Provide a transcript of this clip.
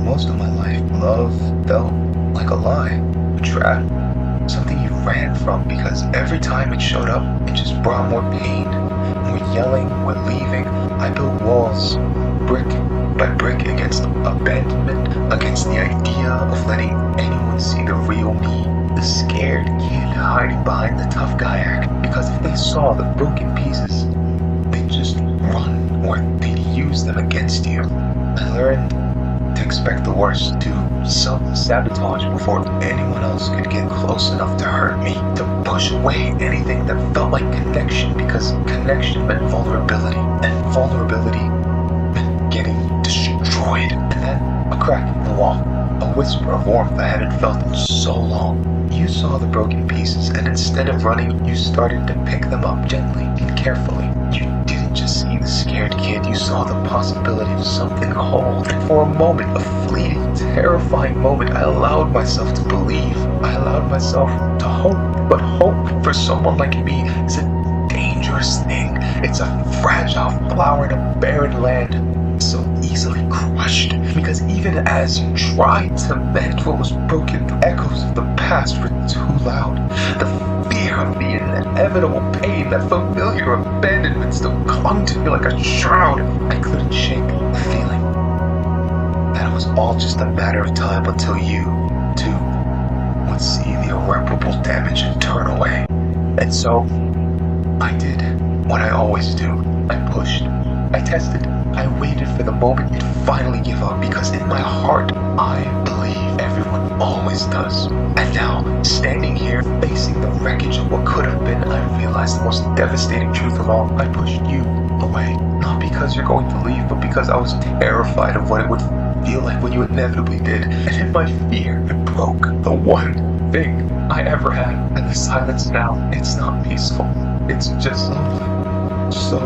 most of my life, love felt like a lie, a trap, something you ran from because every time it showed up, it just brought more pain, more yelling, more leaving. I built walls, brick by brick, against abandonment, against the idea of letting anyone see the real me, the scared kid hiding behind the tough guy act, because if they saw the broken pieces, they'd just run, or they'd use them against you. I learned to expect the worst, to self-sabotage before anyone else could get close enough to hurt me, to push away anything that felt like connection, because connection meant vulnerability, and vulnerability meant getting destroyed. And then a crack in the wall, a whisper of warmth I hadn't felt in so long. You saw the broken pieces, and instead of running, you started to pick them up gently and carefully. You didn't just see the scared kid, you saw the possibility of something whole. And for a moment, a fleeting, terrifying moment, I allowed myself to believe. I allowed myself to hope. But hope for someone like me is a dangerous thing. It's a fragile flower in a barren land, so easily crushed. Because even as you tried to mend what was broken, the echoes of the past were too loud. The fear of the inevitable pain, that familiar abandonment still clung to me like a shroud. I couldn't shake the feeling that it was all just a matter of time until you, too, would see the irreparable damage and turn away. And so, I did what I always do. I pushed. I tested. I waited for the moment you'd finally give up, because in my heart, I believe everyone always does. And now, standing here, facing the wreckage of what could have been, I realized the most devastating truth of all. I pushed you away. Not because you're going to leave, but because I was terrified of what it would feel like when you inevitably did. And in my fear, it broke the one thing I ever had. And the silence now, it's not peaceful. It's just so